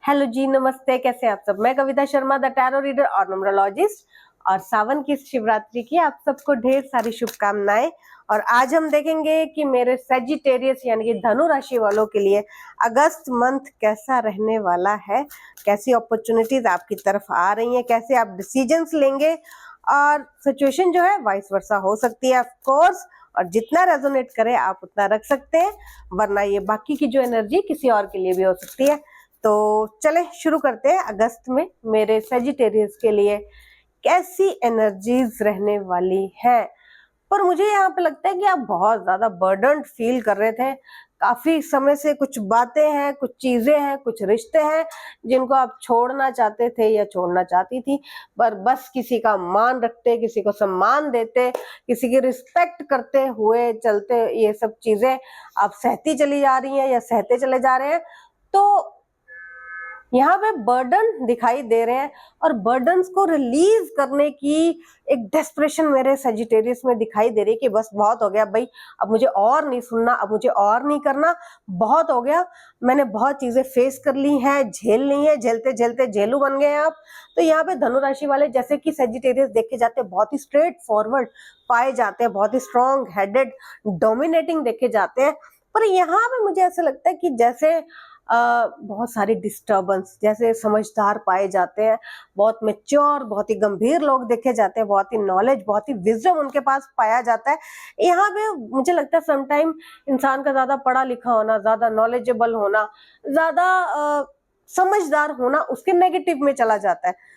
Hello जी, नमस्ते। कैसे आप सब? मैं Kavita Sharma, the tarot reader और न्यूमरोलॉजिस्ट। और सावन की शिवरात्रि की आप सबको ढेर सारी शुभकामनाएं। और आज हम देखेंगे कि मेरे सेजिटेरियस यानी कि धनु राशि वालों के लिए अगस्त मंथ कैसा रहने वाला है, कैसी अपॉर्चुनिटीज आपकी तरफ आ रही हैं, कैसे आप डिसीजंस लेंगे। और सिचुएशन जो है वाइस वर्सा हो सकती है ऑफ कोर्स, और जितना रेजोनेट करे आप उतना रख सकते हैं, वरना ये बाकी की जो एनर्जी किसी और के लिए भी हो सकती है। तो चले शुरू करते हैं। अगस्त में मेरे सेजिटेरियस के लिए कैसी एनर्जीज रहने वाली है। पर मुझे यहाँ पे लगता है कि आप बहुत ज्यादा बर्डन्ड फील कर रहे थे काफी समय से। कुछ बातें हैं, कुछ चीजें हैं, कुछ रिश्ते हैं जिनको आप छोड़ना चाहते थे या छोड़ना चाहती थी, पर बस किसी का मान रखते, किसी को सम्मान देते, किसी की रिस्पेक्ट करते हुए चलते, ये सब चीजें आप सहती चली जा रही हैं या सहते चले जा रहे हैं। तो यहाँ पे बर्डन दिखाई दे रहे हैं और बर्डन्स को रिलीज करने की एक डेस्परेशन मेरे सेजिटेरियस में दिखाई दे रही है कि बस बहुत हो गया भाई, अब मुझे और नहीं सुनना, अब मुझे और नहीं करना, बहुत हो गया। मैंने बहुत चीजें फेस कर ली हैं, झेल ली हैं, झेलते झेलते झेलू बन गए हैं आप। तो यहाँ पे धनु राशि वाले जैसे कि सेजिटेरियस देखे जाते हैं बहुत ही स्ट्रेट फॉरवर्ड पाए जाते हैं, बहुत ही स्ट्रॉन्ग हेडेड डोमिनेटिंग देखे जाते हैं। पर यहाँ पे मुझे ऐसा लगता है कि जैसे बहुत सारी डिस्टर्बेंस, जैसे समझदार पाए जाते हैं, बहुत मेच्योर, बहुत ही गंभीर लोग देखे जाते हैं, बहुत ही नॉलेज, बहुत ही विजडम उनके पास पाया जाता है। यहाँ पे मुझे लगता है समटाइम इंसान का ज्यादा पढ़ा लिखा होना, ज्यादा नॉलेजेबल होना, ज्यादा समझदार होना उसके नेगेटिव में चला जाता है।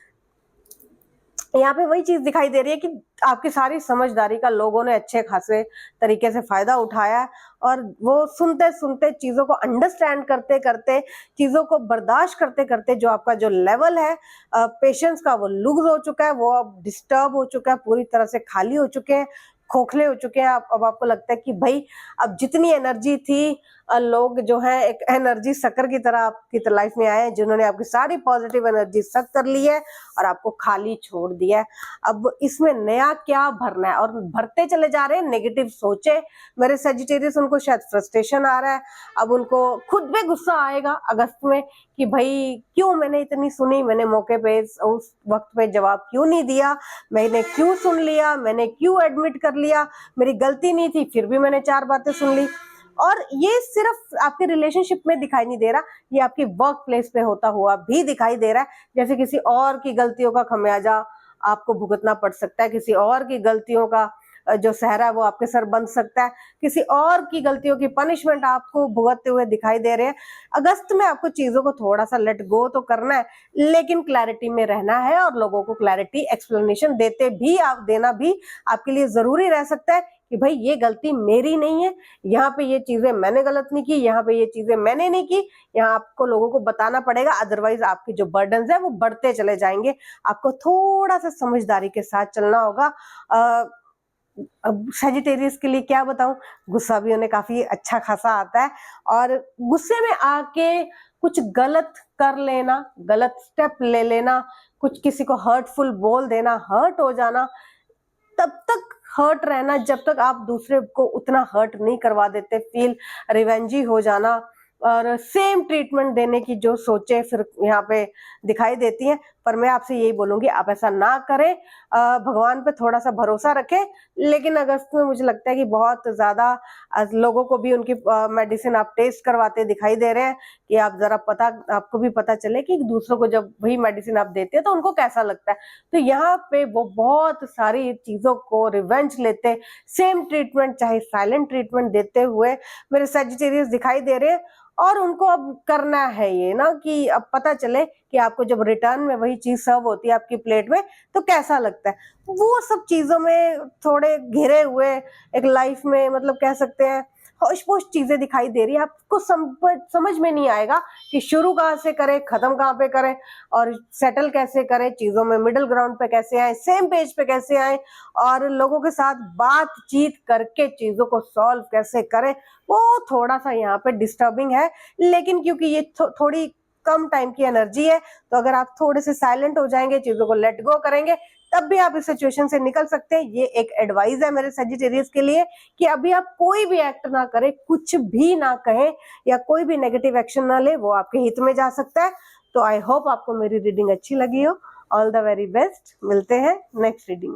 यहाँ पे वही चीज दिखाई दे रही है कि आपकी सारी समझदारी का लोगों ने अच्छे खासे तरीके से फायदा उठाया है, और वो सुनते सुनते, चीजों को अंडरस्टैंड करते करते, चीजों को बर्दाश्त करते करते जो आपका जो लेवल है पेशेंस का, वो लूज हो चुका है, वो अब डिस्टर्ब हो चुका है, पूरी तरह से खाली हो चुके हैं, खोखले हो चुके हैं। अब आपको लगता है कि भाई अब जितनी एनर्जी थी, लोग जो है एक एनर्जी सकर की तरह आपकी लाइफ में आए हैं जिन्होंने आपकी सारी पॉजिटिव एनर्जी सक कर ली है और आपको खाली छोड़ दिया है। अब इसमें नया क्या भरना है, और भरते चले जा रहे हैं नेगेटिव सोचे मेरे सेजिटेरियस। उनको शायद फ्रस्ट्रेशन आ रहा है, अब उनको खुद पे गुस्सा आएगा अगस्त में कि भाई क्यों मैंने इतनी सुनी, मैंने मौके पे उस वक्त पे जवाब क्यों नहीं दिया, मैंने क्यों सुन लिया, मैंने क्यों एडमिट कर लिया, मेरी गलती नहीं थी फिर भी मैंने 4 बातें सुन ली। और ये सिर्फ आपके रिलेशनशिप में दिखाई नहीं दे रहा, ये आपकी वर्क प्लेस पे होता हुआ भी दिखाई दे रहा है। जैसे किसी और की गलतियों का खमियाजा आपको भुगतना पड़ सकता है, किसी और की गलतियों का जो सहरा है वो आपके सर बन सकता है, किसी और की गलतियों की पनिशमेंट आपको भुगतते हुए दिखाई दे रहे हैं। अगस्त में आपको चीजों को थोड़ा सा लेट गो तो करना है, लेकिन क्लैरिटी में रहना है, और लोगों को क्लैरिटी एक्सप्लेनेशन देना भी आपके लिए जरूरी रह सकता है कि भाई ये गलती मेरी नहीं है, यहाँ पे ये चीजें मैंने गलत नहीं की, यहाँ पे ये चीजें मैंने नहीं की। यहाँ आपको लोगों को बताना पड़ेगा, अदरवाइज आपके जो बर्डन्स है वो बढ़ते चले जाएंगे। आपको थोड़ा सा समझदारी के साथ चलना होगा। अब सेजिटेरियस के लिए क्या बताऊं, गुस्सा भी उन्हें काफी अच्छा खासा आता है, और गुस्से में आके कुछ गलत कर लेना, गलत स्टेप ले लेना, कुछ किसी को हर्टफुल बोल देना, हर्ट हो जाना, तब तक हर्ट रहना जब तक आप दूसरे को उतना हर्ट नहीं करवा देते, फील रिवेंजी हो जाना, और सेम ट्रीटमेंट देने की जो सोचे फिर यहाँ पे दिखाई देती हैं। पर मैं आपसे यही बोलूंगी आप ऐसा ना करें, भगवान पे थोड़ा सा भरोसा रखें। लेकिन अगस्त में मुझे लगता है कि बहुत ज्यादा लोगों को भी उनकी मेडिसिन आप टेस्ट करवाते दिखाई दे रहे हैं कि आप जरा आपको भी पता चले कि दूसरों को जब वही मेडिसिन आप देते हैं तो उनको कैसा लगता है। तो यहाँ पे वो बहुत सारी चीजों को रिवेंज लेते, सेम ट्रीटमेंट चाहे साइलेंट ट्रीटमेंट देते हुए मेरे सेजिटेरियस दिखाई दे रहे हैं। और उनको अब करना है ये ना कि अब पता चले कि आपको जब रिटर्न में वही चीज सर्व होती है आपकी प्लेट में तो कैसा लगता है। वो सब चीजों में थोड़े घिरे हुए एक लाइफ में, मतलब कह सकते हैं होश पोश चीजें दिखाई दे रही है। आपको समझ में नहीं आएगा कि शुरू कहाँ से करें, खत्म कहाँ पे करें, और सेटल कैसे करें चीजों में, मिडिल ग्राउंड पे कैसे आए, सेम पेज पे कैसे आए, और लोगों के साथ बातचीत करके चीजों को सॉल्व कैसे करें। वो थोड़ा सा यहाँ पे डिस्टर्बिंग है, लेकिन क्योंकि ये थोड़ी कम टाइम की एनर्जी है, तो अगर आप थोड़े से साइलेंट हो जाएंगे, चीजों को लेट गो करेंगे, तब भी आप इस सिचुएशन से निकल सकते हैं। ये एक एडवाइस है मेरे सेजिटेरियस के लिए कि अभी आप कोई भी एक्ट ना करें, कुछ भी ना कहें, या कोई भी नेगेटिव एक्शन ना ले, वो आपके हित में जा सकता है। तो आई होप आपको मेरी रीडिंग अच्छी लगी हो। ऑल द वेरी बेस्ट, मिलते हैं नेक्स्ट रीडिंग में।